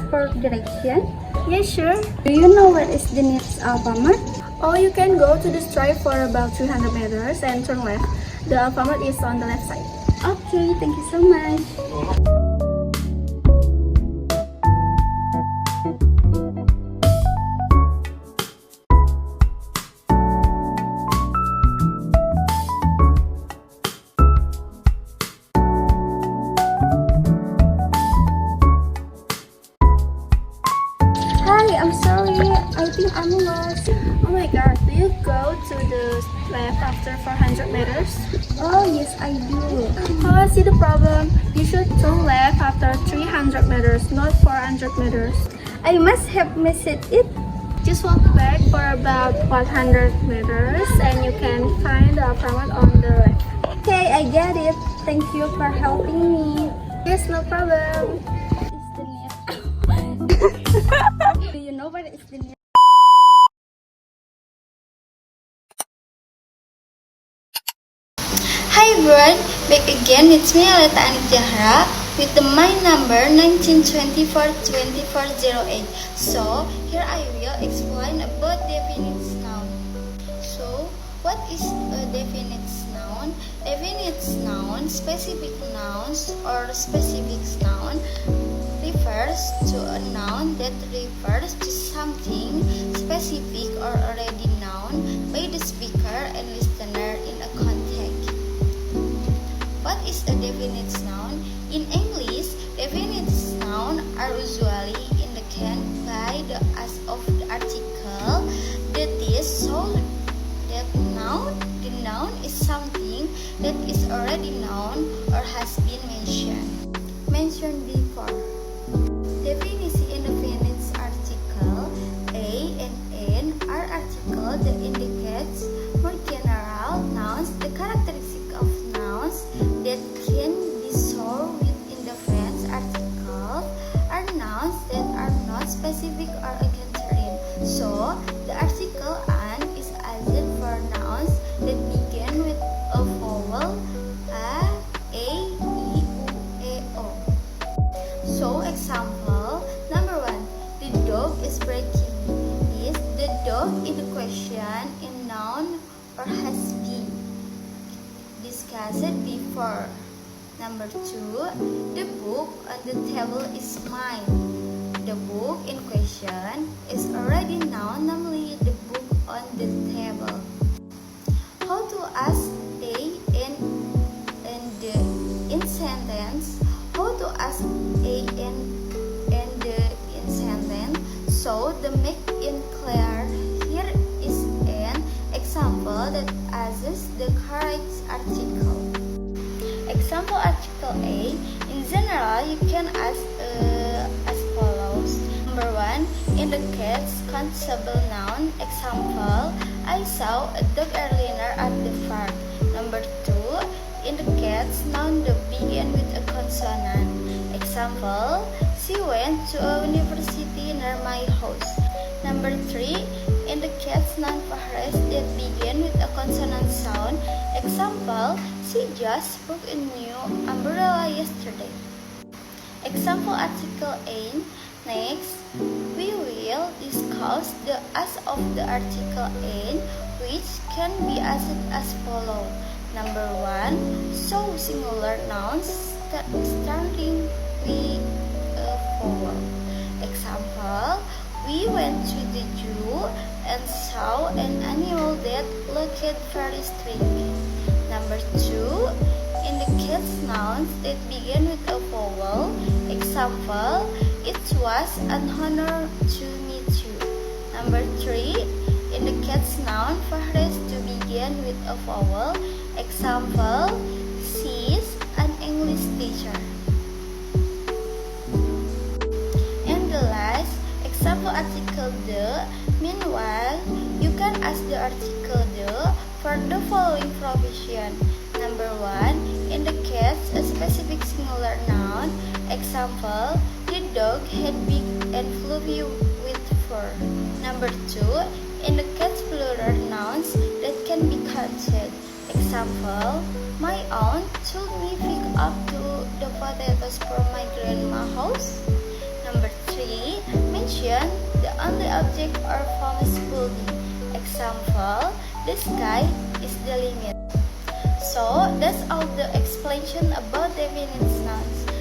for direction? Yes, sure. Do you know where is the nearest Alfamart? Or you can go to this drive for about 300 meters and turn left. The Alfamart is on the left side. Okay, thank you so much. Hi, I'm sorry. I think I'm lost. Oh my god, do you go to the left after 400 meters? Oh, yes, I do. Oh, I see the problem. You should turn left after 300 meters, not 400 meters. I must have missed it. Just walk back for about 100 meters and you can find the Alfamart on the left. Okay, I get it. Thank you for helping me. Yes, no problem. Is the nearest... Do you know where is the nearest... Hi everyone, back again, it's me Aleta Anik Jahra with the my number 19242408. So, here I will explain about definite noun. So, what is a definite noun? Definite noun, specific nouns or specific noun refers to a noun that refers to something specific or already known by the speaker and listener in a context. What is a definite noun? In English, definite nouns are usually indicated by the as of the article that is so that the noun is something that is already known or has been mentioned before. Definition indefinite article a and n are articles that indicates more general nouns. The characteristic of nouns that can be solved with indefinite articles are nouns that are not specific or egalitarian. So, the article an is added for nouns that begin with a vowel a, e, u, e, o. So, example number 1. The dog is breaking. Is the dog in the question in noun or has been discussed before? Number 2. The book on the table is mine. The book in question is already known, namely the book on the table. How to ask a and the in sentence? How to ask a and the in sentence? So the make it clear. Here is an example that asks the correct article. Example article A. In general, you can ask as follows. Number 1. Indicates countable noun. Example, I saw a dog earlier at the park. Number 2. Indicates noun that begin with a consonant. Example, she went to a university near my house. Number 3. Indicates noun phrase that begin with a consonant sound. Example, she just bought a new umbrella yesterday. Example article A. Next, we will discuss the as of the article A, which can be asked as follows. Number 1. So singular nouns starting with a vowel. Example, we went to the zoo and saw an animal that looked very strange. Number 2. Indicates nouns that begin with a vowel. Example, it was an honor to meet you. Number 3. Indicates noun phrase to begin with a vowel. Example, she is an English teacher. And the last example article the. Meanwhile, you can ask the article the for the following provision. Number 1. Indicates a specific singular noun. Example, the dog had big and fluffy with fur. Number 2. Indicates plural nouns that can be counted. Example, my aunt told me pick up the potatoes from my grandma's house. Number 3. 3. Mention the only object or form is fully. Example, the sky is the limit. So, that's all the explanation about definite nouns.